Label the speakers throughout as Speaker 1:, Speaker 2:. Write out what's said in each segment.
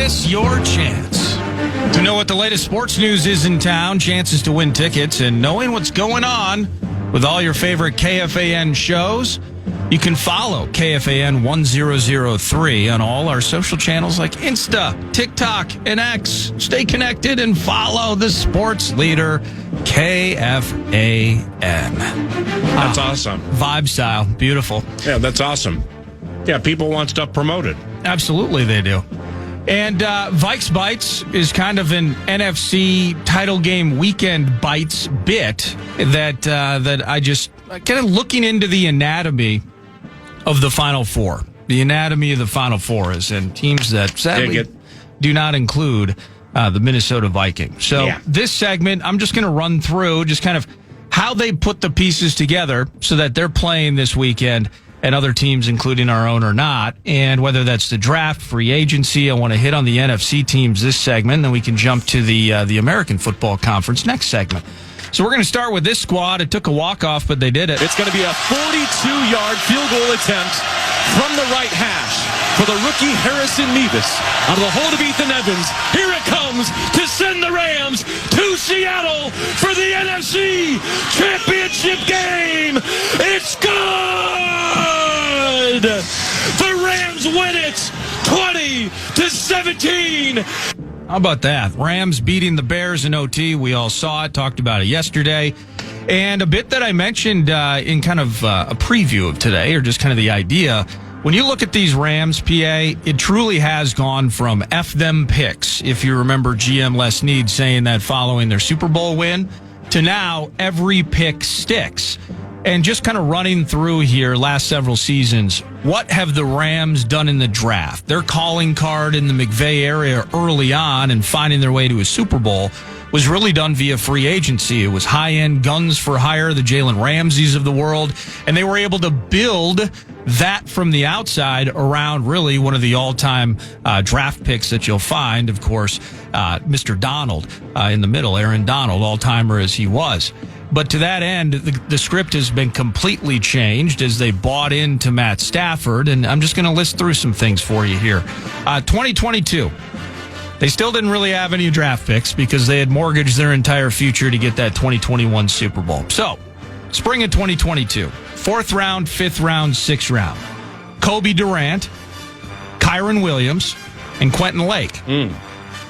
Speaker 1: this your chance to know what the latest sports news is in town, chances to win tickets, and knowing what's going on with all your favorite KFAN shows? You can follow KFAN 1003 on all our social channels like Insta, TikTok, and X. Stay connected and follow the sports leader, KFAN.
Speaker 2: That's awesome.
Speaker 1: Vibe style. Beautiful.
Speaker 2: Yeah, that's awesome. Yeah, people want stuff promoted.
Speaker 1: Absolutely they do. And Vikes Bites is kind of an NFC title game weekend bites bit that I just kind of looking into the anatomy of the Final Four. The anatomy of the Final Four is in teams that sadly do not include the Minnesota Vikings. So this segment, I'm just going to run through just kind of how they put the pieces together so that they're playing this weekend and other teams, including our own or not, and whether that's the draft, free agency. I want to hit on the NFC teams this segment, then we can jump to the American Football Conference next segment. So we're going to start with this squad. It took a walk-off, but they did it.
Speaker 3: It's going to be a 42-yard field goal attempt from the right hash for the rookie Harrison Mevis. Out of the hold of Ethan Evans, here it comes to send the Rams to Seattle for the NFC Championship game. It's good! The Rams win it 20-17.
Speaker 1: How about that? Rams beating the Bears in OT. We all saw it, talked about it yesterday. And a bit that I mentioned in kind of a preview of today, or just kind of the idea, when you look at these Rams, PA, it truly has gone from F them picks, if you remember GM Les Need saying that following their Super Bowl win, to now every pick sticks. And just kind of running through here last several seasons, what have the Rams done in the draft? Their calling card in the McVay area early on and finding their way to a Super Bowl was really done via free agency. It was high-end guns for hire, the Jalen Ramseys of the world, and they were able to build that from the outside around really one of the all-time draft picks that you'll find, of course, Mr. Donald in the middle, Aaron Donald, all-timer as he was. But to that end, the script has been completely changed as they bought into Matt Stafford, and I'm just going to list through some things for you here. 2022. They still didn't really have any draft picks because they had mortgaged their entire future to get that 2021 Super Bowl. So, spring of 2022, 4th round, 5th round, 6th round. Kobe Durant, Kyron Williams, and Quentin Lake.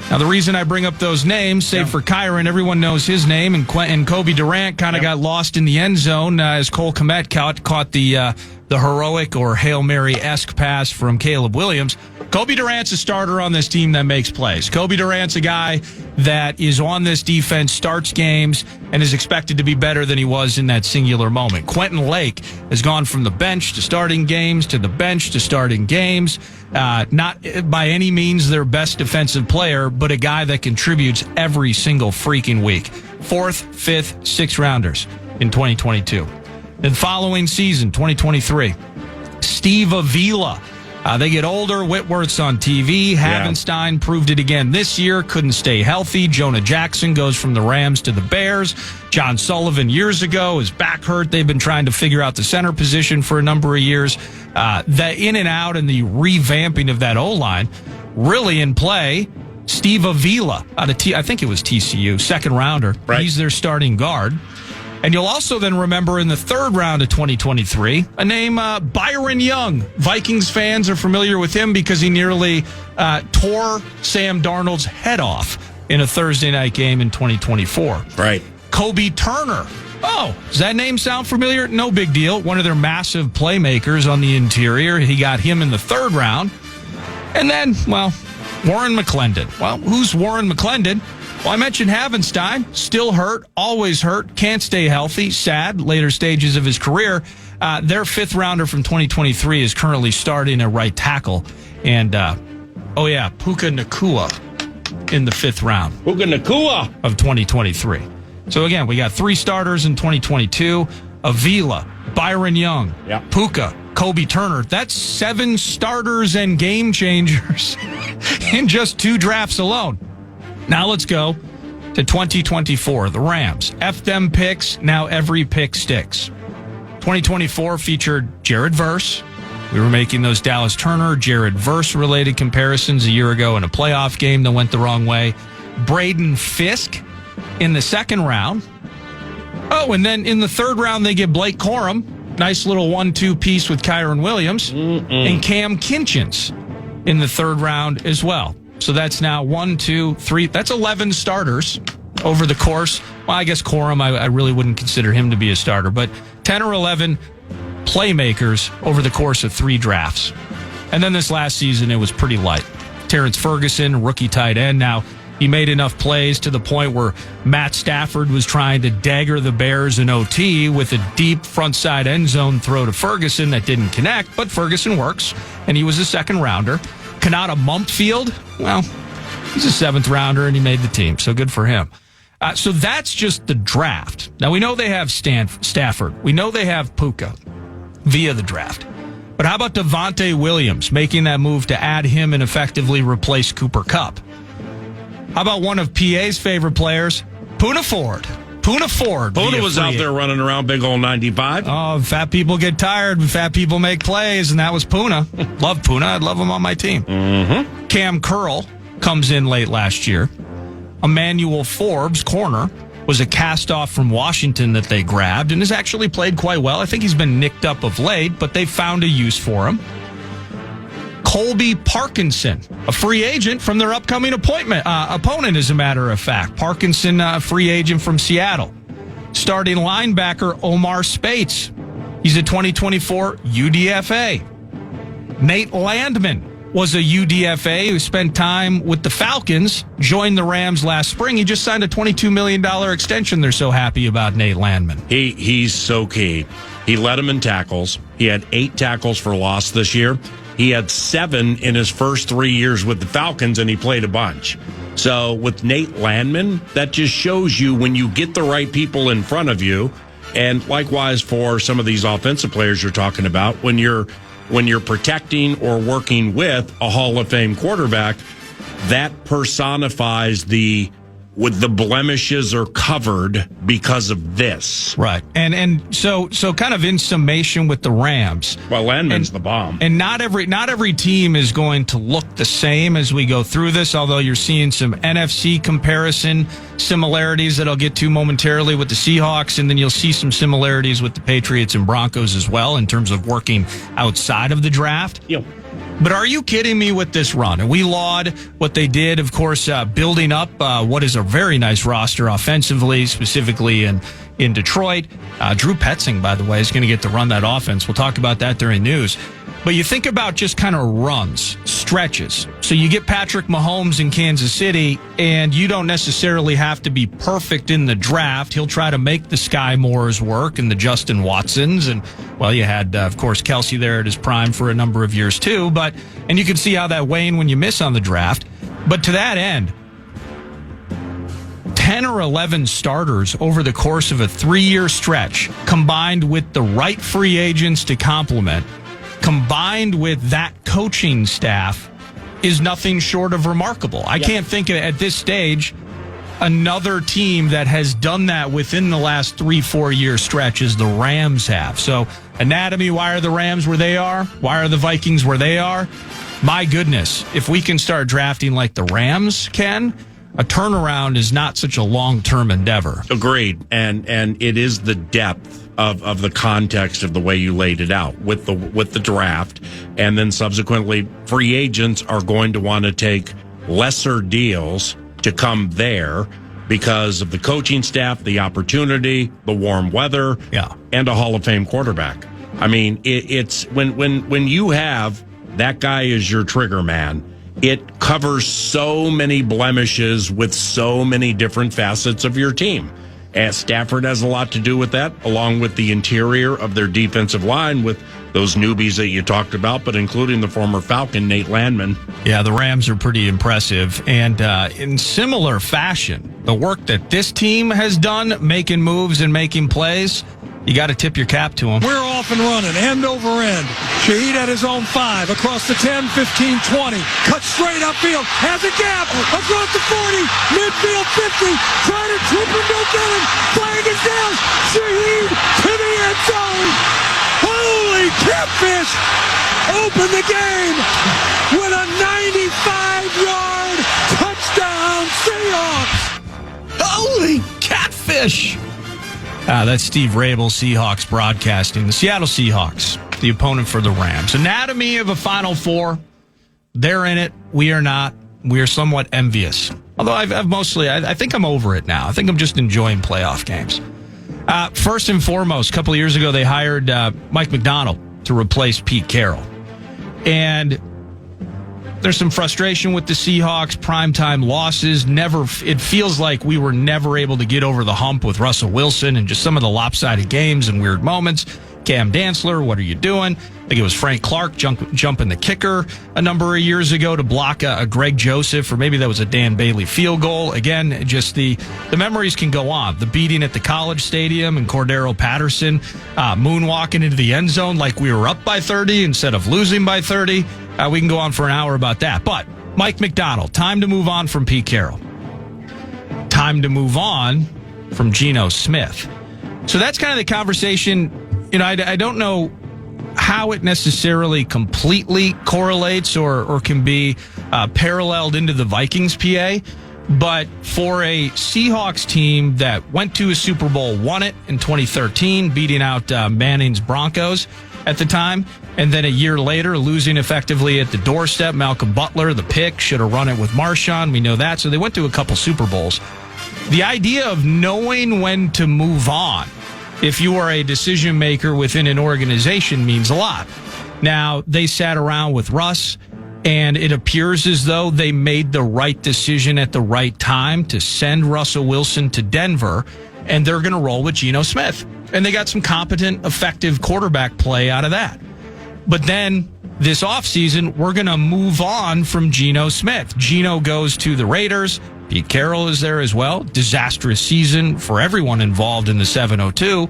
Speaker 1: Now, the reason I bring up those names, save for Kyron, everyone knows his name, and Kobe Durant kind of got lost in the end zone as Cole Kmet caught the heroic or Hail Mary-esque pass from Caleb Williams. Kobe Durant's a starter on this team that makes plays. Kobe Durant's a guy that is on this defense, starts games, and is expected to be better than he was in that singular moment. Quentin Lake has gone from the bench to starting games, to the bench to starting games. Not by any means their best defensive player, but a guy that contributes every single freaking week. 4th, 5th, 6th rounders in 2022. Then following season, 2023, Steve Avila. They get older. Whitworth's on TV. Havenstein proved it again this year. Couldn't stay healthy. Jonah Jackson goes from the Rams to the Bears. John Sullivan years ago, his back hurt. They've been trying to figure out the center position for a number of years. The in and out and the revamping of that O-line really in play. Steve Avila out of I think it was TCU, second rounder.
Speaker 2: Right.
Speaker 1: He's their starting guard. And you'll also then remember in the 3rd round of 2023, a name, Byron Young. Vikings fans are familiar with him because he nearly tore Sam Darnold's head off in a Thursday night game in 2024.
Speaker 2: Right.
Speaker 1: Kobe Turner. Oh, does that name sound familiar? No big deal. One of their massive playmakers on the interior. He got him in the 3rd round. And then, well, Warren McClendon. Well, who's Warren McClendon? Well, I mentioned Havenstein, still hurt, always hurt, can't stay healthy, sad, later stages of his career. Their 5th rounder from 2023 is currently starting at right tackle. And, Puka Nacua in the 5th round.
Speaker 2: Puka Nacua
Speaker 1: of 2023. So, again, we got 3 starters in 2022. Avila, Byron Young, Puka, Kobe Turner. That's 7 starters and game changers in just 2 drafts alone. Now let's go to 2024. The Rams. F them picks. Now every pick sticks. 2024 featured Jared Verse, We were making those Dallas Turner, Jared Verse-related comparisons a year ago in a playoff game that went the wrong way. Braden Fisk in the second round. Oh, and then in the third round, they get Blake Corum. Nice little 1-2 piece with Kyron Williams. And Cam Kinchins in the third round as well. So that's now 1, 2, 3. That's 11 starters over the course. Well, I guess Corum, I really wouldn't consider him to be a starter. But 10 or 11 playmakers over the course of 3 drafts. And then this last season, it was pretty light. Terrence Ferguson, rookie tight end. Now, he made enough plays to the point where Matt Stafford was trying to dagger the Bears in OT with a deep front side end zone throw to Ferguson that didn't connect, but Ferguson works, and he was a second rounder. Kanata Mumpfield, well, he's a 7th rounder, and he made the team, so good for him. So that's just the draft. Now, we know they have Stafford. We know they have Puka via the draft. But how about Devontae Williams making that move to add him and effectively replace Cooper Kupp? How about one of PA's favorite players, Poona Ford? Poona was
Speaker 2: out there running around big old 95.
Speaker 1: Oh, fat people get tired when fat people make plays, and that was Poona. Love Poona. I'd love him on my team.
Speaker 2: Mm-hmm.
Speaker 1: Cam Curl comes in late last year. Emmanuel Forbes, corner, was a cast-off from Washington that they grabbed and has actually played quite well. I think he's been nicked up of late, but they found a use for him. Colby Parkinson, a free agent from their upcoming opponent, as a matter of fact. Parkinson, a free agent from Seattle. Starting linebacker Omar Spates. He's a 2024 UDFA. Nate Landman was a UDFA who spent time with the Falcons, joined the Rams last spring. He just signed a $22 million extension. They're so happy about Nate Landman.
Speaker 2: He's so key. He led them in tackles. He had 8 tackles for loss this year. He had 7 in his first 3 years with the Falcons, and he played a bunch. So with Nate Landman, that just shows you when you get the right people in front of you, and likewise for some of these offensive players you're talking about, when you're protecting or working with a Hall of Fame quarterback, that personifies the blemishes are covered because of this.
Speaker 1: Right. And so kind of in summation with the Rams.
Speaker 2: Well, Landman's the bomb.
Speaker 1: And not every team is going to look the same as we go through this, although you're seeing some NFC comparison similarities that I'll get to momentarily with the Seahawks, and then you'll see some similarities with the Patriots and Broncos as well in terms of working outside of the draft.
Speaker 2: Yep.
Speaker 1: But are you kidding me with this run? And we laud what they did, of course, building up what is a very nice roster offensively, specifically in Detroit. Drew Petzing, by the way, is going to get to run that offense. We'll talk about that during news. But you think about just kind of runs, stretches. So you get Patrick Mahomes in Kansas City, and you don't necessarily have to be perfect in the draft. He'll try to make the Sky Moores work and the Justin Watsons. And, well, you had, of course, Kelsey there at his prime for a number of years, too. And you can see how that wane when you miss on the draft. But to that end, 10 or 11 starters over the course of a 3-year stretch, combined with the right free agents to complement, combined with that coaching staff, is nothing short of remarkable. I can't think at this stage another team that has done that within the last 3-4 year stretch as the Rams have. So anatomy, why are the Rams where they are? Why are the Vikings where they are? My goodness, if we can start drafting like the Rams can, a turnaround is not such a long-term endeavor.
Speaker 2: Agreed. And it is the depth of the context of the way you laid it out with the draft, and then subsequently free agents are going to want to take lesser deals to come there because of the coaching staff, the opportunity, the warm weather, and a Hall of Fame quarterback. I mean, it's when you have that guy as your trigger man, it covers so many blemishes with so many different facets of your team. And Stafford has a lot to do with that, along with the interior of their defensive line with those newbies that you talked about, but including the former Falcon, Nate Landman.
Speaker 1: Yeah, the Rams are pretty impressive. And in similar fashion, the work that this team has done, making moves and making plays, you got to tip your cap to them.
Speaker 4: We're off and running, end over end. Shaheed at his own 5, across the 10, 15, 20. Cut straight upfield, has a gap, across the 40, midfield 50. Trying to trip him, don't get him. Flag is down. Shaheed to the end zone. Holy catfish! open the game with a 95-yard touchdown Seahawks.
Speaker 1: Holy catfish! That's Steve Rabel, Seahawks broadcasting. The Seattle Seahawks, the opponent for the Rams. Anatomy of a Final Four. They're in it. We are not. We are somewhat envious. Although I've mostly, I think I'm over it now. I think I'm just enjoying playoff games. First and foremost, a couple of years ago, they hired Mike Macdonald to replace Pete Carroll. And there's some frustration with the Seahawks, primetime losses. It feels like we were never able to get over the hump with Russell Wilson and just some of the lopsided games and weird moments. Cam Dantzler, what are you doing? I think it was Frank Clark jumping the kicker a number of years ago to block a Greg Joseph, or maybe that was a Dan Bailey field goal. Again, just the memories can go on. The beating at the College Stadium and Cordero Patterson moonwalking into the end zone like we were up by 30 instead of losing by 30. We can go on for an hour about that. But Mike Macdonald, time to move on from Pete Carroll. Time to move on from Geno Smith. So that's kind of the conversation. I don't know how it necessarily completely correlates or can be paralleled into the Vikings PA, but for a Seahawks team that went to a Super Bowl, won it in 2013, beating out Manning's Broncos at the time, and then a year later losing effectively at the doorstep, Malcolm Butler, the pick, should have run it with Marshawn, we know that, so they went to a couple Super Bowls. The idea of knowing when to move on, if you are a decision maker within an organization, means a lot. Now, they sat around with Russ, and it appears as though they made the right decision at the right time to send Russell Wilson to Denver, and they're going to roll with Geno Smith. And they got some competent, effective quarterback play out of that. But then this offseason, we're going to move on from Geno Smith. Geno goes to the Raiders. Pete Carroll is there as well. Disastrous season for everyone involved in the 702.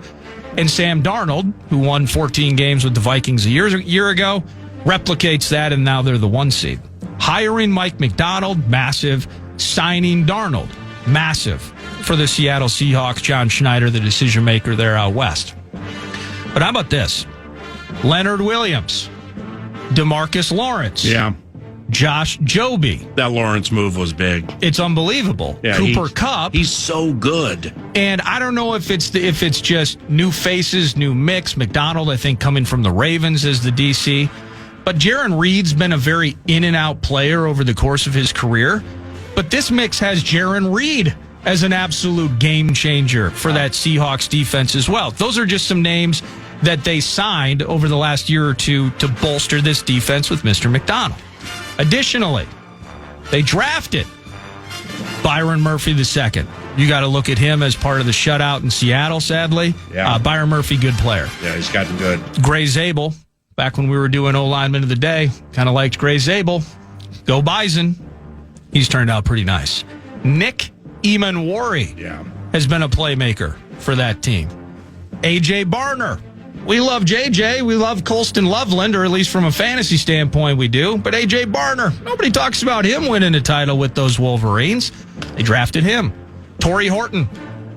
Speaker 1: And Sam Darnold, who won 14 games with the Vikings a year ago, replicates that, and now they're the 1 seed. Hiring Mike Macdonald, massive. Signing Darnold, massive for the Seattle Seahawks. John Schneider, the decision maker there out west. But how about this? Leonard Williams, DeMarcus Lawrence.
Speaker 2: Yeah.
Speaker 1: Josh Joby.
Speaker 2: That Lawrence move was big.
Speaker 1: It's unbelievable.
Speaker 2: Yeah,
Speaker 1: Cooper Kupp.
Speaker 2: He's so good.
Speaker 1: And I don't know if it's just new faces, new mix. McDonald, I think, coming from the Ravens as the DC. But Jaron Reed's been a very in and out player over the course of his career. But this mix has Jaron Reed as an absolute game changer for that Seahawks defense as well. Those are just some names that they signed over the last year or two to bolster this defense with Mr. McDonald. Additionally, they drafted Byron Murphy II. You got to look at him as part of the shutout in Seattle, sadly.
Speaker 2: Yeah.
Speaker 1: Byron Murphy, good player.
Speaker 2: Yeah, he's gotten good.
Speaker 1: Gray Zabel, back when we were doing O-Lineman of the Day, kind of liked Gray Zabel. Go Bison. He's turned out pretty nice. Nick Emanwari has been a playmaker for that team. A.J. Barner. We love JJ. We love Colston Loveland, or at least from a fantasy standpoint we do. But A.J. Barner, nobody talks about him winning a title with those Wolverines. They drafted him. Torrey Horton.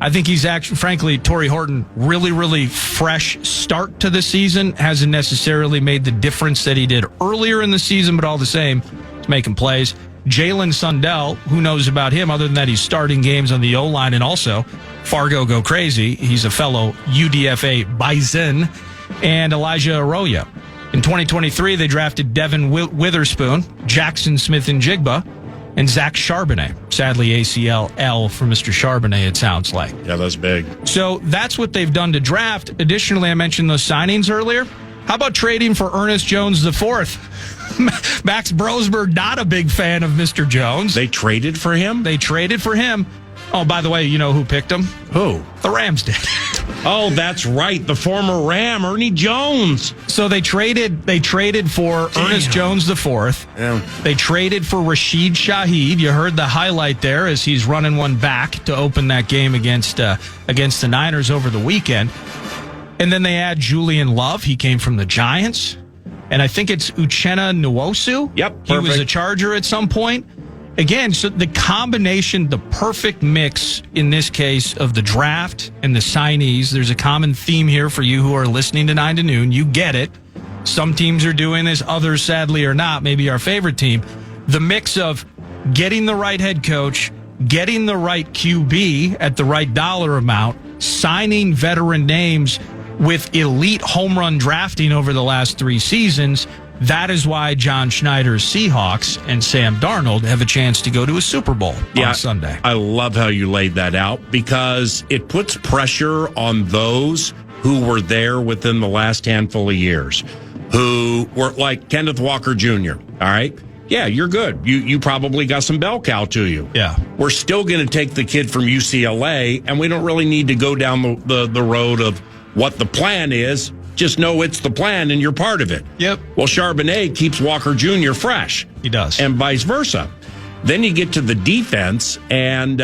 Speaker 1: I think he's actually, frankly, Torrey Horton, really, really fresh start to the season. Hasn't necessarily made the difference that he did earlier in the season, but all the same, he's making plays. Jalen Sundell, who knows about him other than that he's starting games on the O-line, and also Fargo go crazy. He's a fellow UDFA Bison. And Elijah Arroyo. In 2023, they drafted Devin Witherspoon, Jackson Smith-Njigba, and Zach Charbonnet. Sadly, ACL L for Mr. Charbonnet, it sounds like.
Speaker 2: Yeah, that's big.
Speaker 1: So that's what they've done to draft. Additionally, I mentioned those signings earlier. How about trading for Ernest Jones IV? Max Brosberg, not a big fan of Mr. Jones.
Speaker 2: They traded for him?
Speaker 1: They traded for him. Oh, by the way, you know who picked him?
Speaker 2: Who?
Speaker 1: The Rams did.
Speaker 2: Oh, that's right. The former Ram, Ernie Jones.
Speaker 1: So they traded for Ernest Jones IV.
Speaker 2: Yeah.
Speaker 1: They traded for Rashid Shaheed. You heard the highlight there as he's running one back to open that game against the Niners over the weekend. And then they add Julian Love. He came from the Giants. And I think it's Uchenna Nwosu.
Speaker 2: Yep, perfect.
Speaker 1: He was a Charger at some point. Again, so the combination, the perfect mix in this case of the draft and the signees, there's a common theme here for you who are listening to 9 to Noon. You get it. Some teams are doing this, others sadly are not, maybe our favorite team. The mix of getting the right head coach, getting the right QB at the right dollar amount, signing veteran names with elite home run drafting over the last 3 seasons. That is why John Schneider's Seahawks and Sam Darnold have a chance to go to a Super Bowl on Sunday.
Speaker 2: I love how you laid that out because it puts pressure on those who were there within the last handful of years, who were like Kenneth Walker Jr., all right? Yeah, you're good. You probably got some bell cow to you.
Speaker 1: Yeah. We're
Speaker 2: still going to take the kid from UCLA, and we don't really need to go down the road of what the plan is. Just know it's the plan and you're part of it.
Speaker 1: Yep.
Speaker 2: Well, Charbonnet keeps Walker Jr. fresh.
Speaker 1: He does.
Speaker 2: And vice versa. Then you get to the defense and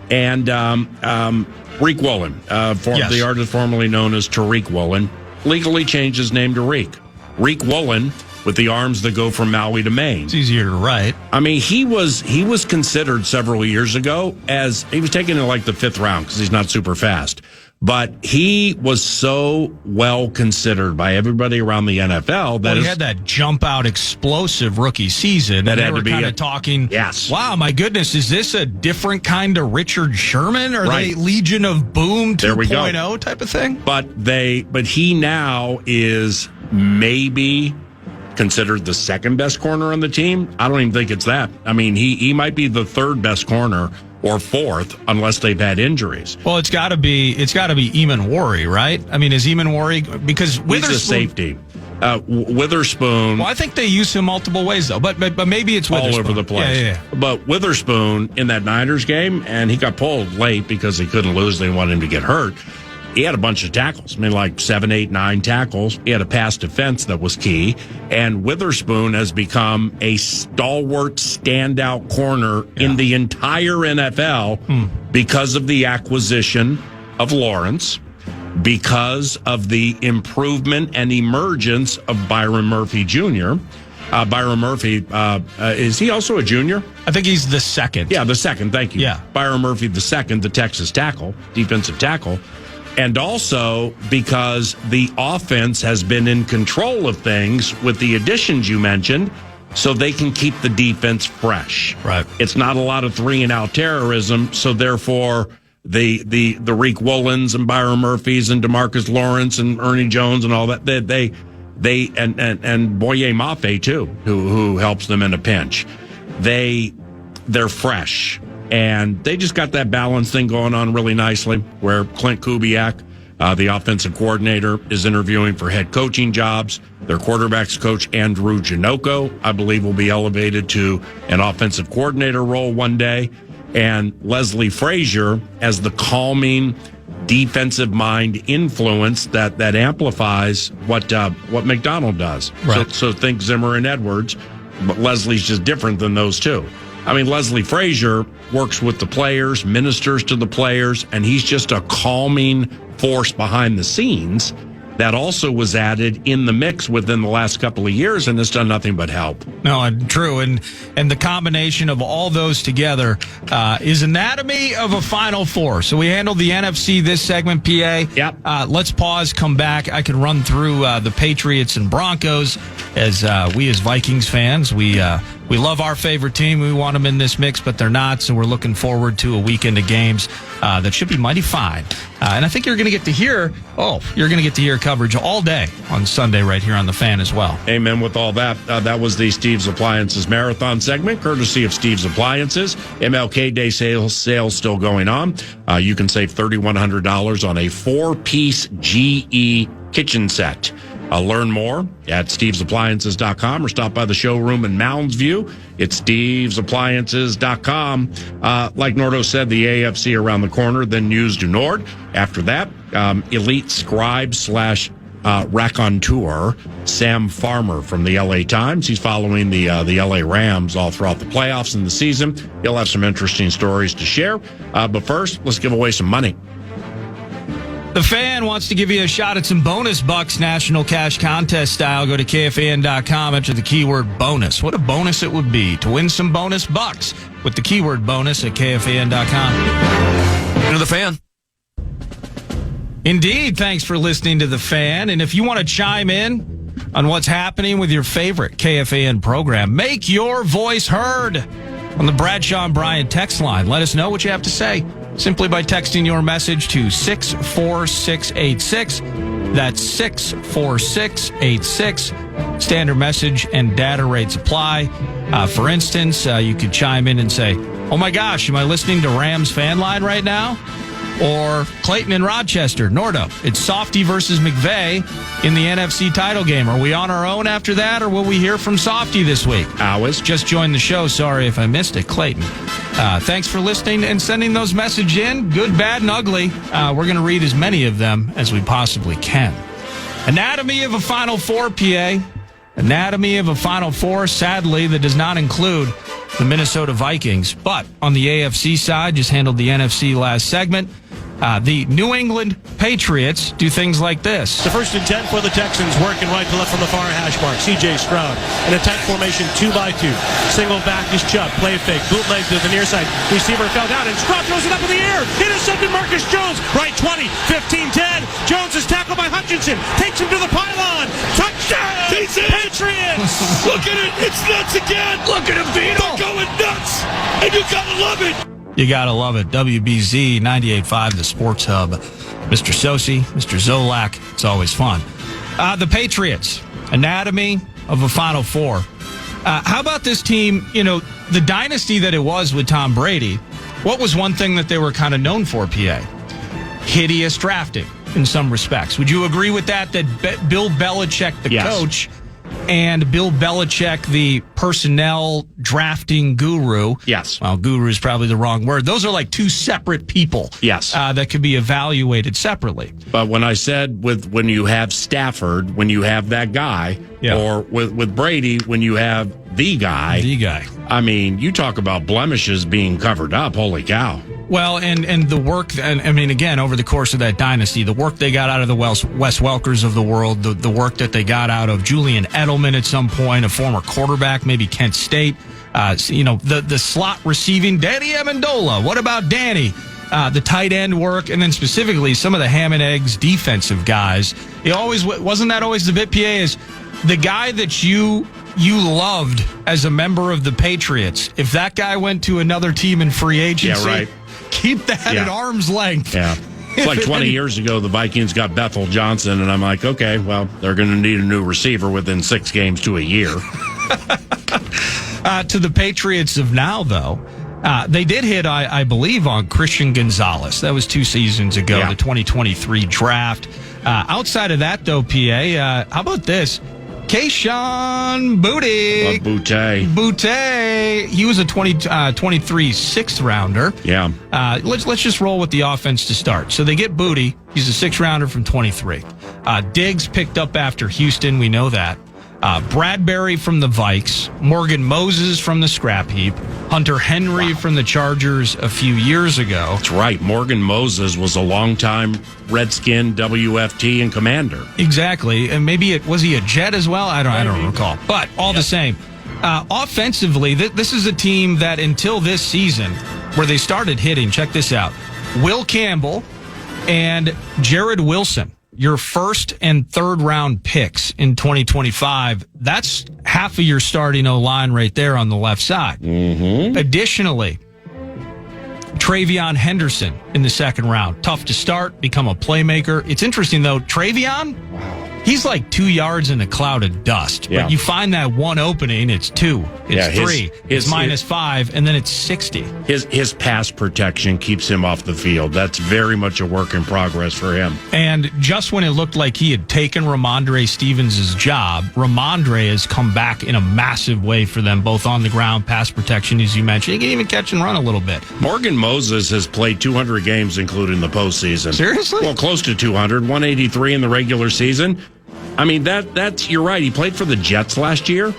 Speaker 2: Reek Woolen, the artist formerly known as Tariq Woolen, legally changed his name to Reek. Reek Woolen with the arms that go from Maui to Maine.
Speaker 1: It's easier to write.
Speaker 2: I mean, he was considered several years ago as he was taken in like the 5th round because he's not super fast. But he was so well considered by everybody around the NFL that
Speaker 1: he had that jump out explosive rookie season.
Speaker 2: That
Speaker 1: and
Speaker 2: had
Speaker 1: they were
Speaker 2: to be
Speaker 1: kind of talking.
Speaker 2: Yes.
Speaker 1: Wow, my goodness, is this a different kind of Richard Sherman? Are
Speaker 2: Right.
Speaker 1: they Legion of Boom 2.0 type of thing?
Speaker 2: But he now is maybe considered the second best corner on the team. I don't even think it's that. I mean, he might be the 3rd best corner or 4th unless they've had injuries.
Speaker 1: Well, it's got to be Eamon Worry, right? I mean, is Eamon Worry because
Speaker 2: Witherspoon, he's a safety. Witherspoon.
Speaker 1: Well, I think they use him multiple ways though, but maybe it's Witherspoon.
Speaker 2: All over the place.
Speaker 1: Yeah.
Speaker 2: But Witherspoon in that Niners game, and he got pulled late because he couldn't lose. They wanted him to get hurt. He had a bunch of tackles. I mean, like 7, 8, 9 tackles. He had a pass defense that was key. And Witherspoon has become a stalwart, standout corner in the entire NFL because of the acquisition of Lawrence, because of the improvement and emergence of Byron Murphy Jr. Byron Murphy, is he also a junior?
Speaker 1: I think he's the 2nd.
Speaker 2: Yeah, the 2nd. Thank you.
Speaker 1: Yeah.
Speaker 2: Byron Murphy, the 2nd, the Texas tackle, defensive tackle. And also because the offense has been in control of things with the additions you mentioned, so they can keep the defense fresh.
Speaker 1: Right.
Speaker 2: It's not a lot of 3-and-out terrorism, so therefore the Reek Woolens and Byron Murphys and DeMarcus Lawrence and Ernie Jones and all that, they and Boye Mafe too, who helps them in a pinch. They're fresh. And they just got that balance thing going on really nicely where Clint Kubiak, the offensive coordinator, is interviewing for head coaching jobs. Their quarterbacks coach, Andrew Janocko, I believe will be elevated to an offensive coordinator role one day. And Leslie Frazier as the calming defensive mind influence that amplifies what McDonald does.
Speaker 1: Right.
Speaker 2: So think Zimmer and Edwards, but Leslie's just different than those two. I mean, Leslie Frazier works with the players, ministers to the players, and he's just a calming force behind the scenes that also was added in the mix within the last couple of years, and it's done nothing but help.
Speaker 1: No, true. And the combination of all those together is anatomy of a Final Four. So we handled the NFC this segment, PA.
Speaker 2: Yep.
Speaker 1: Let's pause, come back. I can run through the Patriots and Broncos as we as Vikings fans, we love our favorite team. We want them in this mix, but they're not. So we're looking forward to a weekend of games that should be mighty fine. And I think you're going to get to hear coverage all day on Sunday right here on The Fan as well.
Speaker 2: Amen with all that. That was the Steve's Appliances Marathon segment, courtesy of Steve's Appliances. MLK Day sales still going on. You can save $3,100 on a 4-piece GE kitchen set. Learn more at stevesappliances.com or stop by the showroom in Mounds View. It's stevesappliances.com. Like Nordo said, the AFC around the corner, then News du Nord. After that, elite scribe / raconteur Sam Farmer from the LA Times. He's following the LA Rams all throughout the playoffs and the season. He'll have some interesting stories to share. But first, let's give away some money.
Speaker 1: The Fan wants to give you a shot at some bonus bucks, National Cash Contest style. Go to KFAN.com, enter the keyword bonus. What a bonus it would be to win some bonus bucks with the keyword bonus at KFAN.com.
Speaker 3: Into the Fan.
Speaker 1: Indeed, thanks for listening to The Fan. And if you want to chime in on what's happening with your favorite KFAN program. Make your voice heard on the Bradshaw and Bryant text line. Let us know what you have to say simply by texting your message to 64686. That's 64686. Standard message and data rates apply. For instance, you could chime in and say, oh my gosh, am I listening to Rams fan line right now? Or Clayton in Rochester, Nordo. It's Softy versus McVay in the NFC title game. Are we on our own after that, or will we hear from Softy this week?
Speaker 2: Hours.
Speaker 1: Just joined the show. Sorry if I missed it, Clayton. Thanks for listening and sending those messages in. Good, bad, and ugly. We're going to read as many of them as we possibly can. Anatomy of a Final Four, PA. Anatomy of a Final Four, sadly, that does not include the Minnesota Vikings. But on the AFC side, just handled the NFC last segment. The New England Patriots do things like this.
Speaker 5: The 1st and 10 for the Texans, working right to left from the far hash mark. C.J. Stroud in a tight formation, 2x2. Single back is Chubb. Play fake. Bootleg to the near side. Receiver fell down, and Stroud throws it up in the air. Intercepted Marcus Jones. Right 20, 15, 10. Jones is tackled by Hutchinson. Takes him to the pylon. Touchdown! Patriots!
Speaker 3: Look at it. It's nuts again. Look at him, Vito. They're going nuts. And you got to love it.
Speaker 1: You gotta love it. WBZ 98.5, the Sports Hub. Mr. Sosi, Mr. Zolak. It's always fun. The Patriots, anatomy of a Final Four. How about this team? You know, the dynasty that it was with Tom Brady. What was one thing that they were kind of known for, PA? Hideous drafting in some respects. Would you agree with that? That Bill Belichick, the coach, and Bill Belichick, the personnel drafting guru.
Speaker 2: Yes.
Speaker 1: Well, guru is probably the wrong word. Those are like two separate people.
Speaker 2: Yes.
Speaker 1: That could be evaluated separately.
Speaker 2: But when I said when you have Stafford, when you have that guy, or with Brady, when you have the guy. I mean, you talk about blemishes being covered up. Holy cow.
Speaker 1: Well, and the work, and I mean, again, over the course of that dynasty, the work they got out of the Wes Welkers of the world, the work that they got out of Julian Edelman at some point, a former quarterback, maybe Kent State, the slot receiving, Danny Amendola. What about Danny? The tight end work, and then specifically some of the ham and eggs defensive guys. It always wasn't that always the bit, PA, is the guy that you loved as a member of the Patriots. If that guy went to another team in free agency, keep that at arm's length.
Speaker 2: Yeah. It's like 20 years ago, the Vikings got Bethel Johnson, and I'm like, okay, well, they're going to need a new receiver within 6 games to a year.
Speaker 1: To the Patriots of now, though, they did hit, I believe, on Christian Gonzalez. That was 2 seasons ago, the 2023 draft. Outside of that, though, PA, how about this? Kayshon Boutte. He was a 23 6th rounder.
Speaker 2: Yeah.
Speaker 1: Let's just roll with the offense to start. So they get Boutte. He's a 6th rounder from 23. Diggs picked up after Houston. We know that. Bradbury from the Vikes, Morgan Moses from the Scrap Heap, Hunter Henry from the Chargers a few years ago.
Speaker 2: That's right. Morgan Moses was a longtime Redskin, WFT, and commander.
Speaker 1: Exactly. And maybe was he a Jet as well? I don't recall. But all the same, offensively, this is a team that until this season, where they started hitting, check this out, Will Campbell and Jared Wilson, your 1st and 3rd round picks in 2025. That's half of your starting O-line right there on the left side. Mm-hmm. Additionally, Travion Henderson in the 2nd round. Tough to start, become a playmaker. It's interesting, though. Travion, he's like 2 yards in a cloud of dust.
Speaker 2: Yeah.
Speaker 1: But you find that one opening, it's 2, it's 3, it's -5, and then it's 60.
Speaker 2: His pass protection keeps him off the field. That's very much a work in progress for him.
Speaker 1: And just when it looked like he had taken Ramondre Stevens' job, Ramondre has come back in a massive way for them, both on the ground, pass protection, as you mentioned. He can even catch and run a little bit.
Speaker 2: Morgan Moses has played 200 games, including the postseason.
Speaker 1: Seriously?
Speaker 2: Well, close to 200, 183 in the regular season. I mean, that's you're right. He played for the Jets last year,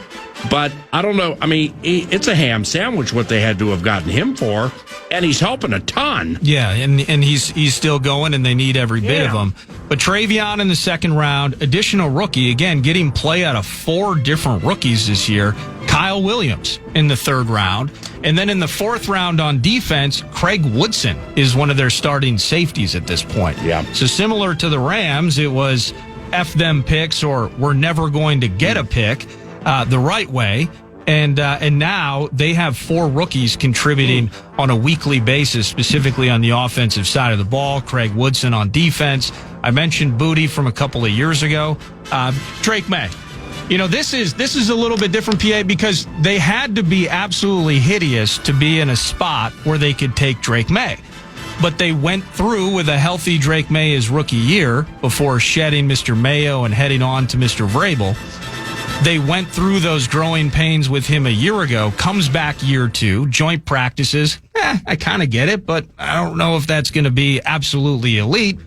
Speaker 2: but I don't know. I mean, it's a ham sandwich what they had to have gotten him for, and he's helping a ton.
Speaker 1: Yeah, and he's still going, and they need every bit of him. But Travion in the 2nd round, additional rookie, again, getting play out of 4 different rookies this year. Kyle Williams in the 3rd round. And then in the 4th round on defense, Craig Woodson is one of their starting safeties at this point.
Speaker 2: Yeah.
Speaker 1: So similar to the Rams, it was F them picks or we're never going to get a pick the right way. And now they have 4 rookies contributing on a weekly basis, specifically on the offensive side of the ball. Craig Woodson on defense. I mentioned Booty from a couple of years ago. Drake May. This is a little bit different, PA, because they had to be absolutely hideous to be in a spot where they could take Drake May. But they went through with a healthy Drake May his rookie year before shedding Mr. Mayo and heading on to Mr. Vrabel. They went through those growing pains with him a year ago, comes back year 2, joint practices. I kind of get it, but I don't know if that's going to be absolutely elite.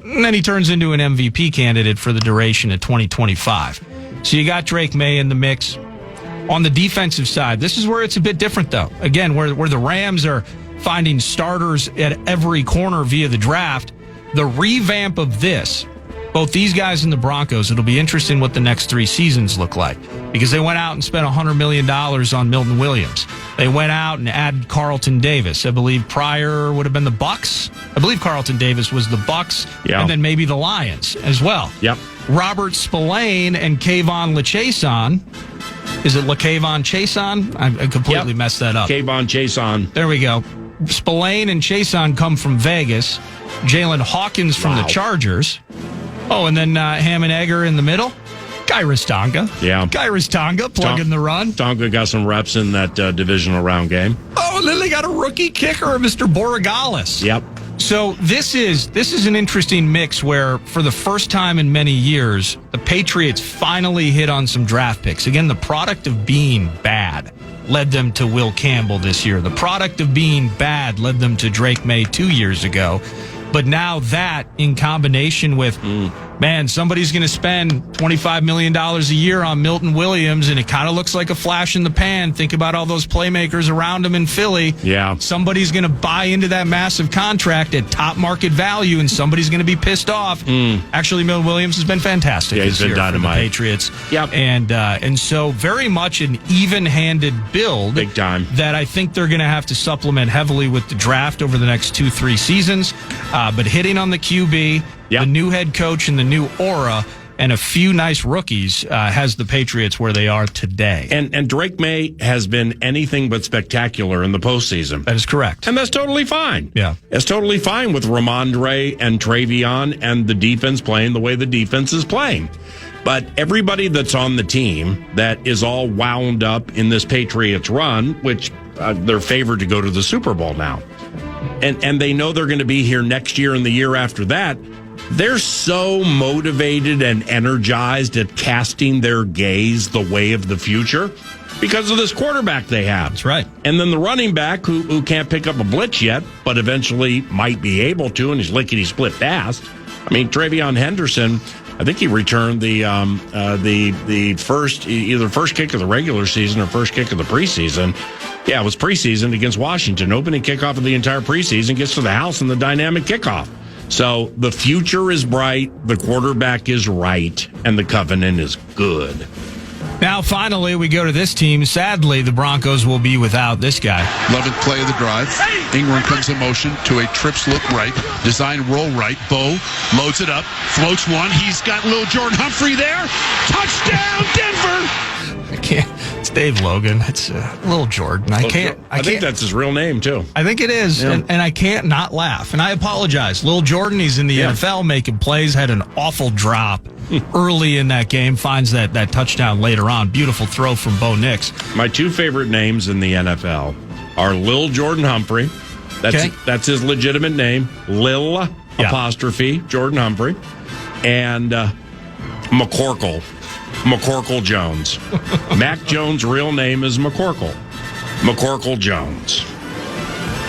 Speaker 1: And then he turns into an MVP candidate for the duration of 2025. So you got Drake May in the mix. On the defensive side, this is where it's a bit different, though. Again, where the Rams are finding starters at every corner via the draft, the revamp of this, both these guys and the Broncos, it'll be interesting what the next 3 seasons look like, because they went out and spent $100 million on Milton Williams. They went out and added Carlton Davis. I believe prior would have been the Bucks. I believe Carlton Davis was the Bucks, and then maybe the Lions as well. Yep. Robert Spillane and Kayvon LeChason. Is it LeCavon Chason? I completely messed that up.
Speaker 2: Kayvon Chason.
Speaker 1: There we go. Spillane and Chason come from Vegas. Jalen Hawkins from the Chargers. Oh, and then Hammond Egger in the middle. Kyrus Tonga. Yeah. Kyrus Tonga plugging the run.
Speaker 2: Tonga got some reps in that divisional round game.
Speaker 1: Oh, and then they got a rookie kicker, Mr. Borregales.
Speaker 2: Yep.
Speaker 1: So this is an interesting mix where, for the first time in many years, the Patriots finally hit on some draft picks. Again, the product of being bad led them to Will Campbell this year. The product of being bad led them to Drake May 2 years ago. But now that, in combination with, somebody's going to spend $25 million a year on Milton Williams, and it kind of looks like a flash in the pan. Think about all those playmakers around him in Philly. Yeah. Somebody's going to buy into that massive contract at top market value, and somebody's going to be pissed off. Actually, Milton Williams has been fantastic this year for the Patriots. Yep. And so very much an even-handed build.
Speaker 2: Big time.
Speaker 1: That I think they're going to have to supplement heavily with the draft over the next 2-3 seasons. But hitting on the QB, the new head coach, and the new aura, and a few nice rookies has the Patriots where they are today.
Speaker 2: And Drake May has been anything but spectacular in the postseason.
Speaker 1: That is correct.
Speaker 2: And that's totally fine.
Speaker 1: Yeah.
Speaker 2: It's totally fine with Ramondre and Travion and the defense playing the way the defense is playing. But everybody that's on the team that is all wound up in this Patriots run, which they're favored to go to the Super Bowl now. And they know they're going to be here next year and the year after that. They're so motivated and energized at casting their gaze the way of the future because of this quarterback they have.
Speaker 1: That's right.
Speaker 2: And then the running back who can't pick up a blitz yet, but eventually might be able to, and he's lickety-split fast. I mean, Travion Henderson, I think he returned the first, either first kick of the regular season or first kick of the preseason. Yeah, it was preseason against Washington. Opening kickoff of the entire preseason, gets to the house in the dynamic kickoff. So the future is bright, the quarterback is right, and the covenant is good.
Speaker 1: Now, finally, we go to this team. Sadly, the Broncos will be without this guy.
Speaker 6: 11th play of the drive. Ingram comes in motion to a trips look right. Design roll right. Bo loads it up. Floats one. He's got little Jordan Humphrey there. Touchdown, Denver.
Speaker 1: I can't. It's Dave Logan. It's little Jordan. I
Speaker 2: think that's his real name, too.
Speaker 1: I think it is. Yeah. And I can't not laugh. And I apologize. Little Jordan, he's in the NFL making plays, had an awful drop early in that game, finds that touchdown later on. Beautiful throw from Bo Nix.
Speaker 2: My 2 favorite names in the NFL are Lil Jordan Humphrey. That's his legitimate name. Lil apostrophe Jordan Humphrey. And McCorkle Jones. Mac Jones' real name is McCorkle. McCorkle Jones.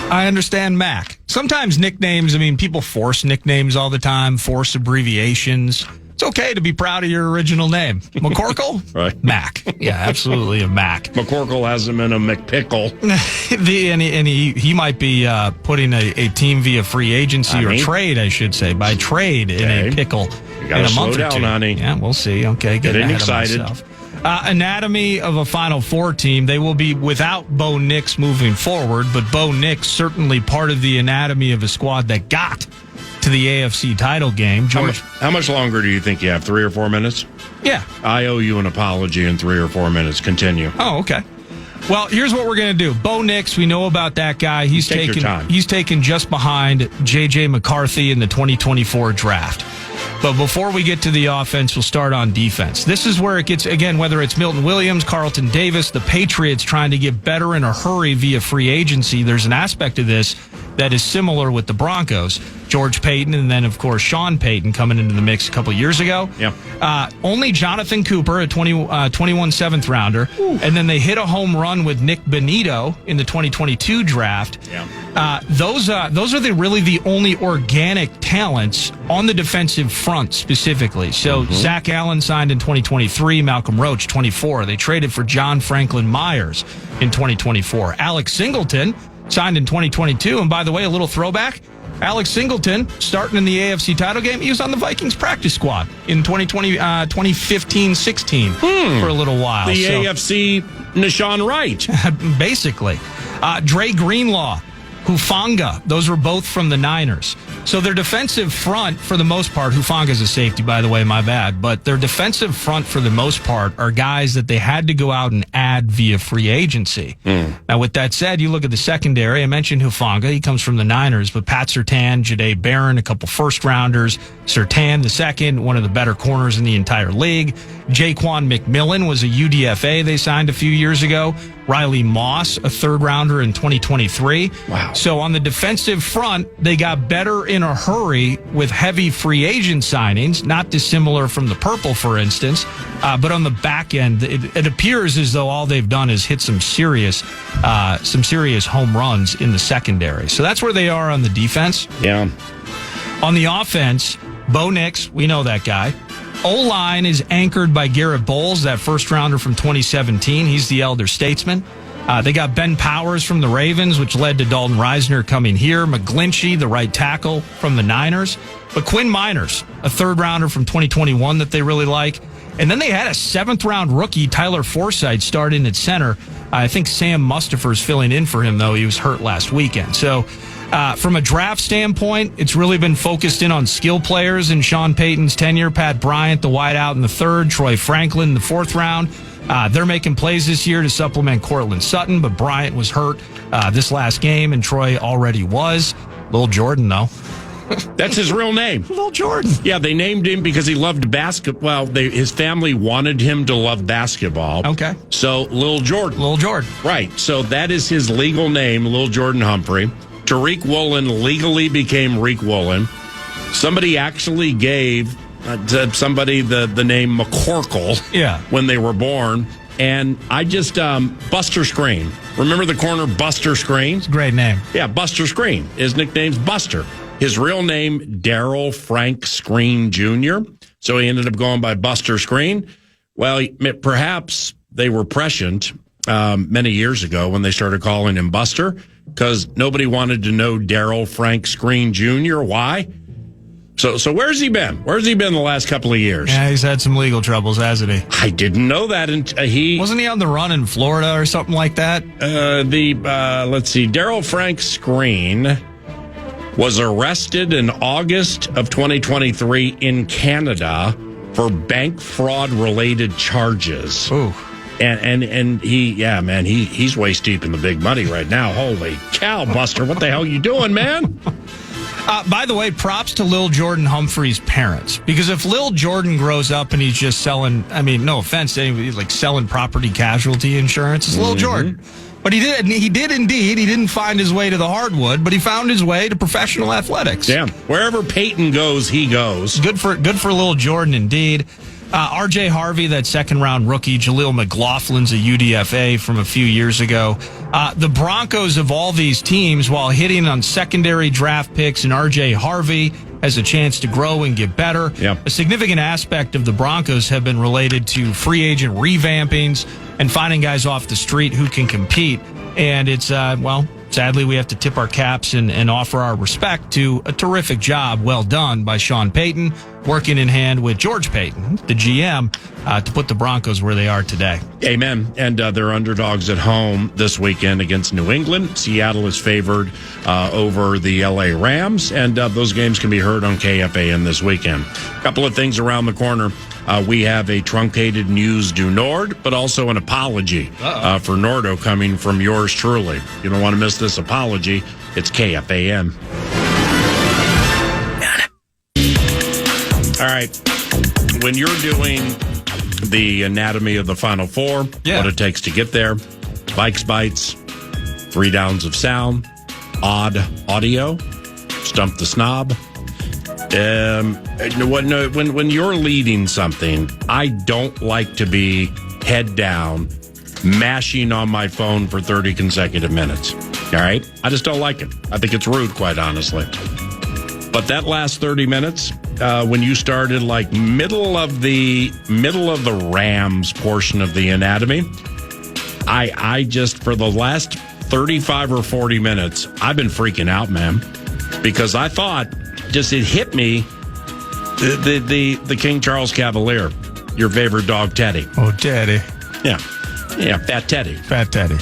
Speaker 1: I understand Mac. Sometimes nicknames, people force nicknames all the time, force abbreviations. It's okay to be proud of your original name. McCorkle?
Speaker 2: Right.
Speaker 1: Mac. Yeah, absolutely a Mac.
Speaker 2: McCorkle has him in a McPickle.
Speaker 1: He might be putting a team via free agency or trade, I should say, by trade in a pickle
Speaker 2: you gotta
Speaker 1: in a month
Speaker 2: slow
Speaker 1: or
Speaker 2: down,
Speaker 1: two.
Speaker 2: Honey.
Speaker 1: Yeah, we'll see. Okay,
Speaker 2: getting excited.
Speaker 1: Anatomy of a Final Four team. They will be without Bo Nix moving forward, but Bo Nix certainly part of the anatomy of a squad that got to the AFC title game. George,
Speaker 2: How much longer do you think you have? 3 or 4 minutes?
Speaker 1: yeah.
Speaker 2: I owe you an apology in 3 or 4 minutes. Continue.
Speaker 1: Oh, okay. Well, here's what we're going to do. Bo Nix, we know about that guy. He's
Speaker 2: Take your time.
Speaker 1: He's taken just behind J.J. McCarthy in the 2024 draft. But before we get to the offense, we'll start on defense. This is where it gets, again, whether it's Milton Williams, Carlton Davis, the Patriots trying to get better in a hurry via free agency. There's an aspect of this that is similar with the Broncos. George Payton and then, of course, Sean Payton coming into the mix a couple years ago.
Speaker 2: Yeah.
Speaker 1: Only Jonathan Cooper, a 21 seventh rounder. Ooh. And then they hit a home run with Nick Benito in the 2022 draft.
Speaker 2: Yeah.
Speaker 1: Those are really the only organic talents on the defensive front specifically. So Zach Allen signed in 2023, Malcolm Roach 24. They traded for John Franklin Myers in 2024. Alex Singleton signed in 2022. And by the way, a little throwback. Alex Singleton, starting in the AFC title game, he was on the Vikings practice squad in 2015-16 for a little while.
Speaker 2: The AFC Nashawn Wright.
Speaker 1: Basically. Dre Greenlaw, Hufanga, those were both from the Niners. So their defensive front, for the most part, Hufanga's a safety, by the way, my bad, but their defensive front, for the most part, are guys that they had to go out and add via free agency. Now, with that said, you look at the secondary. I mentioned Hufanga. He comes from the Niners, but Pat Surtain, Jahdae Barron, a couple first-rounders. Surtain, the second, one of the better corners in the entire league. Jaquan McMillan was a UDFA they signed a few years ago. Riley Moss, a third-rounder in 2023.
Speaker 2: Wow.
Speaker 1: So on the defensive front, they got better in a hurry with heavy free agent signings, not dissimilar from the Purple, for instance. But on the back end, it appears as though all they've done is hit some serious home runs in the secondary. So that's where they are on the defense.
Speaker 2: Yeah.
Speaker 1: On the offense, Bo Nix, we know that guy. O-line is anchored by Garrett Bowles, that first-rounder from 2017. He's the elder statesman. They got Ben Powers from the Ravens, which led to Dalton Reisner coming here. McGlinchey, the right tackle from the Niners. But Quinn Miners, a third-rounder from 2021 that they really like. And then they had a seventh-round rookie, Tyler Forsythe, start in at center. I think Sam Mustipher's filling in for him, though. He was hurt last weekend. So from a draft standpoint, it's really been focused in on skill players in Sean Payton's tenure. Pat Bryant, the wideout in the third. Troy Franklin in the fourth round. They're making plays this year to supplement Cortland Sutton, but Bryant was hurt this last game, and Troy already was. Lil Jordan, though.
Speaker 2: That's his real name.
Speaker 1: Lil Jordan.
Speaker 2: Yeah, they named him because he loved basketball. Well, his family wanted him to love basketball.
Speaker 1: Okay.
Speaker 2: So, Lil Jordan.
Speaker 1: Lil Jordan.
Speaker 2: Right. So, that is his legal name, Lil Jordan Humphrey. Tariq Woolen legally became Reek Woolen. Somebody actually gave somebody the name McCorkle when they were born. And I just, Buster Screen. Remember the corner Buster Screen?
Speaker 1: It's a great name.
Speaker 2: Yeah, Buster Screen. His nickname's Buster. His real name, Daryl Frank Screen Jr. So he ended up going by Buster Screen. Well, perhaps they were prescient many years ago when they started calling him Buster because nobody wanted to know Daryl Frank Screen Jr. Why? So where's he been? Where's he been the last couple of years?
Speaker 1: Yeah, he's had some legal troubles, hasn't he?
Speaker 2: I didn't know that.
Speaker 1: Wasn't he on the run in Florida or something like that?
Speaker 2: Let's see. Daryl Frank Screen was arrested in August of 2023 in Canada for bank fraud related charges.
Speaker 1: Ooh.
Speaker 2: And he's waist deep in the big money right now. Holy cow, Buster. What the hell are you doing, man?
Speaker 1: By the way, props to Lil Jordan Humphrey's parents. Because if Lil Jordan grows up and he's just selling, I mean, no offense to anybody, like selling property casualty insurance, it's Lil Jordan. But he did indeed. He didn't find his way to the hardwood, but he found his way to professional athletics.
Speaker 2: Damn. Wherever Peyton goes, he goes.
Speaker 1: Good for Lil Jordan indeed. R.J. Harvey, that second-round rookie. Jaleel McLaughlin's a UDFA from a few years ago. The Broncos of all these teams, while hitting on secondary draft picks, and R.J. Harvey has a chance to grow and get better.
Speaker 2: Yeah.
Speaker 1: A significant aspect of the Broncos have been related to free agent revampings and finding guys off the street who can compete. And it's, sadly, we have to tip our caps and offer our respect to a terrific job well done by Sean Payton, working in hand with George Payton, the GM, to put the Broncos where they are today.
Speaker 2: Amen. And they're underdogs at home this weekend against New England. Seattle is favored over the LA Rams, and those games can be heard on KFAN this weekend. A couple of things around the corner. We have a truncated news du Nord, but also an apology for Nordo coming from yours truly. You don't want to miss this apology. It's KFAN. All right. When you're doing the anatomy of the Final Four, what it takes to get there, Bikes Bites, 3 downs of sound, odd audio, Stump the Snob. When you're leading something, I don't like to be head down, mashing on my phone for 30 consecutive minutes. All right? I just don't like it. I think it's rude, quite honestly. But that last 30 minutes, when you started like middle of the Rams portion of the anatomy, I just, for the last 35 or 40 minutes, I've been freaking out, man, because I thought it hit me, the King Charles Cavalier, your favorite dog, Teddy.
Speaker 1: Oh, Teddy.
Speaker 2: Yeah, Fat Teddy.
Speaker 1: Fat Teddy.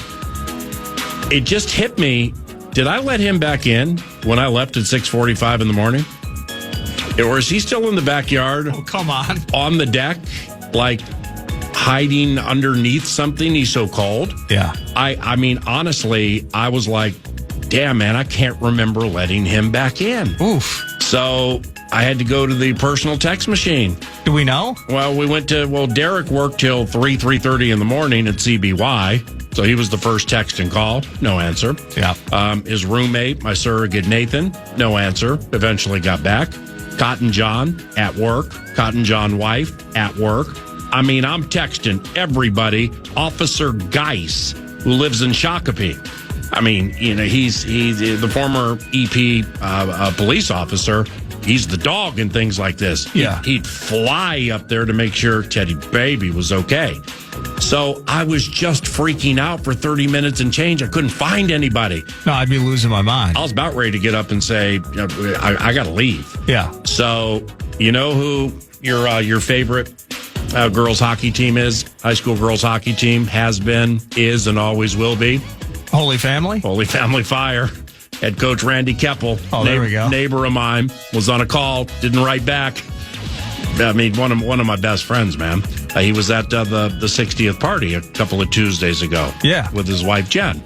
Speaker 2: It just hit me. Did I let him back in when I left at 6:45 in the morning? Or is he still in the backyard?
Speaker 1: Oh, come on.
Speaker 2: On the deck, like hiding underneath something? He's so cold.
Speaker 1: Yeah.
Speaker 2: I mean, honestly, I was like, damn, man, I can't remember letting him back in.
Speaker 1: Oof.
Speaker 2: So I had to go to the personal text machine.
Speaker 1: Do we know?
Speaker 2: Well, Derek worked till 3:30 in the morning at CBY. So he was the first text and call. No answer.
Speaker 1: Yeah.
Speaker 2: His roommate, my surrogate Nathan, no answer. Eventually got back. Cotton John at work. Cotton John wife at work. I mean, I'm texting everybody. Officer Geis, who lives in Shakopee. I mean, he's the former EP police officer. He's the dog and things like this.
Speaker 1: Yeah.
Speaker 2: He'd fly up there to make sure Teddy Baby was okay. So I was just freaking out for 30 minutes and change. I couldn't find anybody.
Speaker 1: No, I'd be losing my mind.
Speaker 2: I was about ready to get up and say, I got to leave.
Speaker 1: Yeah.
Speaker 2: So you know who your favorite girls hockey team is? High school girls hockey team has been, is, and always will be.
Speaker 1: Holy Family?
Speaker 2: Holy Family Fire. Head coach Randy Keppel.
Speaker 1: Oh, there we go.
Speaker 2: Neighbor of mine was on a call, didn't write back. I mean, one of my best friends, man. He was at the 60th party a couple of Tuesdays ago.
Speaker 1: Yeah.
Speaker 2: With his wife, Jen.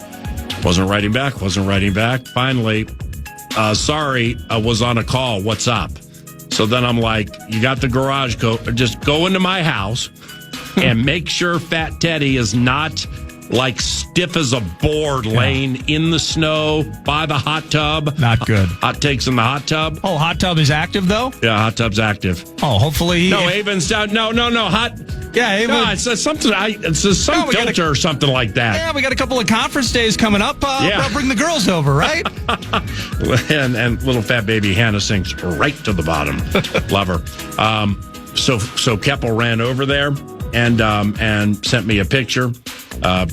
Speaker 2: Wasn't writing back. Finally, sorry, I was on a call. What's up? So then I'm like, you got the garage code. Just go into my house and make sure Fat Teddy is not like stiff as a board laying in the snow by the hot tub.
Speaker 1: Not good.
Speaker 2: Hot takes in the hot tub.
Speaker 1: Oh, hot tub is active, though?
Speaker 2: Yeah, hot tub's active.
Speaker 1: Oh, hopefully.
Speaker 2: No, Avon's down. No, hot.
Speaker 1: Yeah, Avon.
Speaker 2: No, it's something. It's some filter or something like that.
Speaker 1: Yeah, we got a couple of conference days coming up. I'll bring the girls over, right?
Speaker 2: and little fat baby Hannah sinks right to the bottom. Love her. So Keppel ran over there and sent me a picture.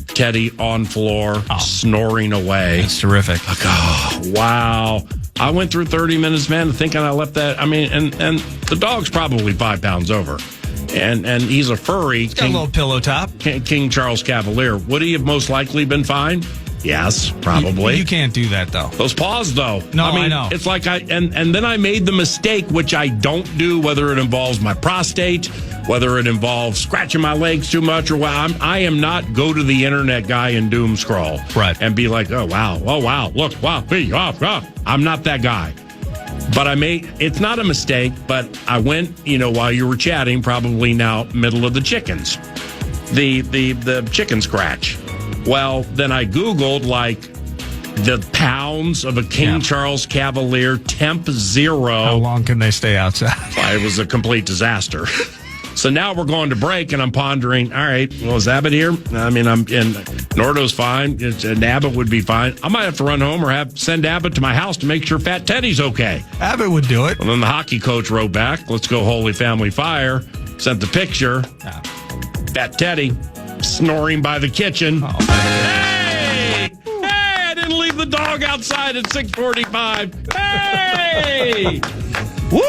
Speaker 2: Teddy on floor, snoring away.
Speaker 1: That's terrific.
Speaker 2: Like, oh, wow. I went through 30 minutes, man, thinking I left that. I mean, and the dog's probably 5 pounds over. And he's a furry.
Speaker 1: He's got a little pillow top.
Speaker 2: King Charles Cavalier. Would he have most likely been fine? Yes, probably.
Speaker 1: You can't do that, though.
Speaker 2: Those paws, though.
Speaker 1: No,
Speaker 2: I mean,
Speaker 1: I know.
Speaker 2: It's like and then I made the mistake, which I don't do, whether it involves my prostate, whether it involves scratching my legs too much, or what. I am not go to the internet guy and doom scroll.
Speaker 1: Right.
Speaker 2: And be like, oh, wow, look, wow, hey, I'm not that guy. But it's not a mistake, but I went, while you were chatting, probably now middle of the chickens, the chicken scratch. Well, then I Googled the pounds of a King Charles Cavalier temp 0.
Speaker 1: How long can they stay outside?
Speaker 2: It was a complete disaster. So now we're going to break, and I'm pondering, all right, well, is Abbott here? I mean, Nordo's fine. And Abbott would be fine. I might have to run home or send Abbott to my house to make sure Fat Teddy's okay.
Speaker 1: Abbott would do it.
Speaker 2: And then the hockey coach wrote back, let's go Holy Family Fire. Sent the picture. Fat Teddy snoring by the kitchen.
Speaker 1: Oh.
Speaker 2: Hey, I didn't leave leave the dog outside at 6:45. Hey!
Speaker 1: Woo!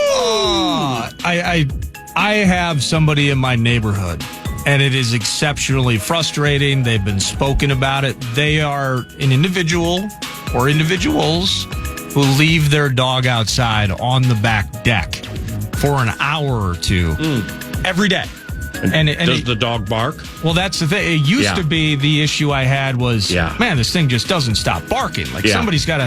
Speaker 1: I have somebody in my neighborhood, and it is exceptionally frustrating. They've been spoken about it. They are an individual or individuals who leave their dog outside on the back deck for an hour or two every day. And
Speaker 2: does the dog bark?
Speaker 1: Well, that's the thing. It used to be the issue I had was, man, this thing just doesn't stop barking. Like somebody spend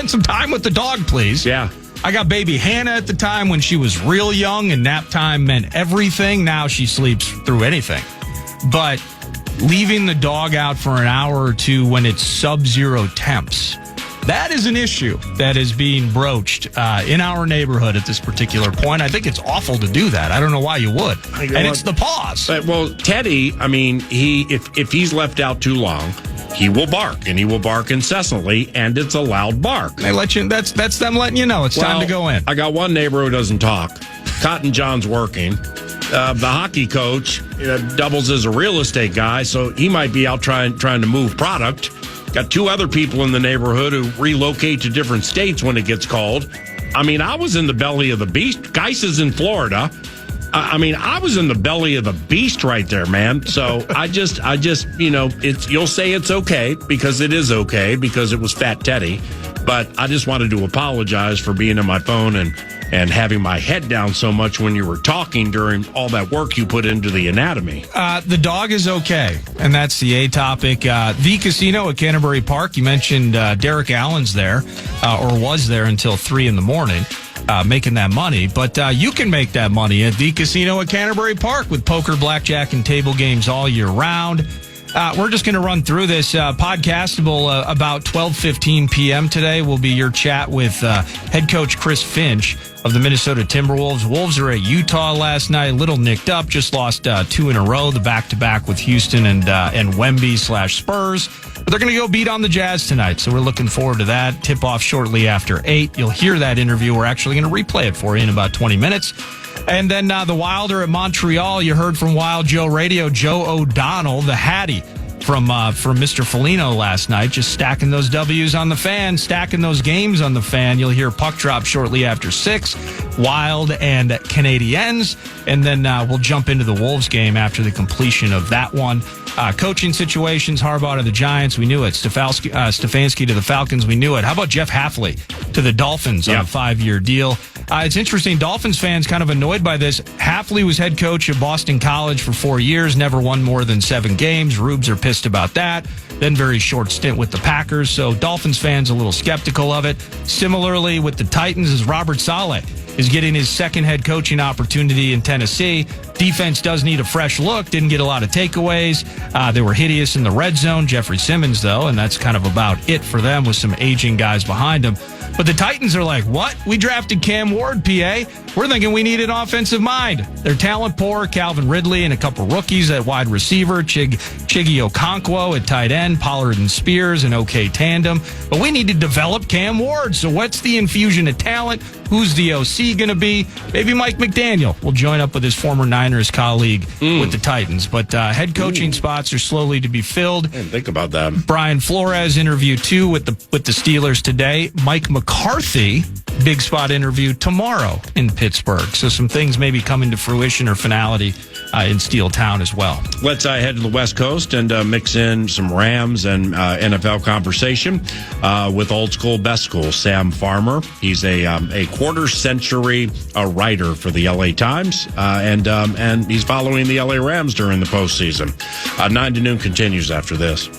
Speaker 1: some time with the dog, please.
Speaker 2: Yeah.
Speaker 1: I got baby Hannah at the time when she was real young and nap time meant everything. Now she sleeps through anything. But leaving the dog out for an hour or two when it's sub-zero temps, that is an issue that is being broached in our neighborhood at this particular point. I think it's awful to do that. I don't know why you would. And it's the paws.
Speaker 2: Well, Teddy, I mean, if he's left out too long, he will bark, and he will bark incessantly, and it's a loud bark.
Speaker 1: They let you. That's them letting you know it's time to go in.
Speaker 2: I got one neighbor who doesn't talk. Cotton John's working. The hockey coach doubles as a real estate guy, so he might be out trying to move product. Got two other people in the neighborhood who relocate to different states when it gets cold. I mean, I was in the belly of the beast. Geis is in Florida. I mean, I was in the belly of the beast right there, man. So I just, you'll say it's okay because it is okay because it was Fat Teddy. But I just wanted to apologize for being on my phone and having my head down so much when you were talking during all that work you put into the anatomy.
Speaker 1: The dog is okay, and that's the A topic. The casino at Canterbury Park, you mentioned Derek Allen's there, or was there until 3 in the morning. Making that money, but you can make that money at the casino at Canterbury Park with poker, blackjack, and table games all year round. We're just going to run through this podcastable about 12:15 p.m. today. Will be your chat with head coach Chris Finch of the Minnesota Timberwolves. Wolves are at Utah last night, a little nicked up, just lost 2 in a row, the back-to-back with Houston and Wemby/Spurs. But they're going to go beat on the Jazz tonight, so we're looking forward to that. Tip-off shortly after 8. You'll hear that interview. We're actually going to replay it for you in about 20 minutes. And then the Wilder at Montreal, you heard from Wild Joe Radio, Joe O'Donnell, the Hattie from Mr. Foligno last night, just stacking those W's on the fan, stacking those games on the fan. You'll hear puck drop shortly after 6, Wild and Canadiens, and then we'll jump into the Wolves game after the completion of that one. Coaching situations, Harbaugh to the Giants, we knew it. Stefanski to the Falcons, we knew it. How about Jeff Hafley to the Dolphins on a 5-year deal? It's interesting, Dolphins fans kind of annoyed by this. Hafley was head coach at Boston College for 4 years, never won more than 7 games. Rubes are pissed about that. Then very short stint with the Packers, so Dolphins fans a little skeptical of it. Similarly with the Titans is Robert Saleh is getting his second head coaching opportunity in Tennessee. Defense does need a fresh look. Didn't get a lot of takeaways. They were hideous in the red zone. Jeffrey Simmons, though, and that's kind of about it for them with some aging guys behind them. But the Titans are like, what? We drafted Cam Ward, PA. We're thinking we need an offensive mind. They're talent poor. Calvin Ridley and a couple rookies at wide receiver. Chiggy Okonkwo at tight end. Pollard and Spears, an okay tandem. But we need to develop Cam Ward. So what's the infusion of talent? Who's the OC going to be? Maybe Mike McDaniel will join up with his former Niners colleague with the Titans. But head coaching spots are slowly to be filled.
Speaker 2: I didn't think about that.
Speaker 1: Brian Flores interview too with the Steelers today. Mike McCarthy, big spot interview tomorrow in Pittsburgh. So some things maybe coming to fruition or finality in Steel Town as well.
Speaker 2: Let's head to the West Coast and mix in some Rams and NFL conversation with old school, best school, Sam Farmer. He's a quarter-century writer for the LA Times, and he's following the LA Rams during the postseason. 9 to noon continues after this.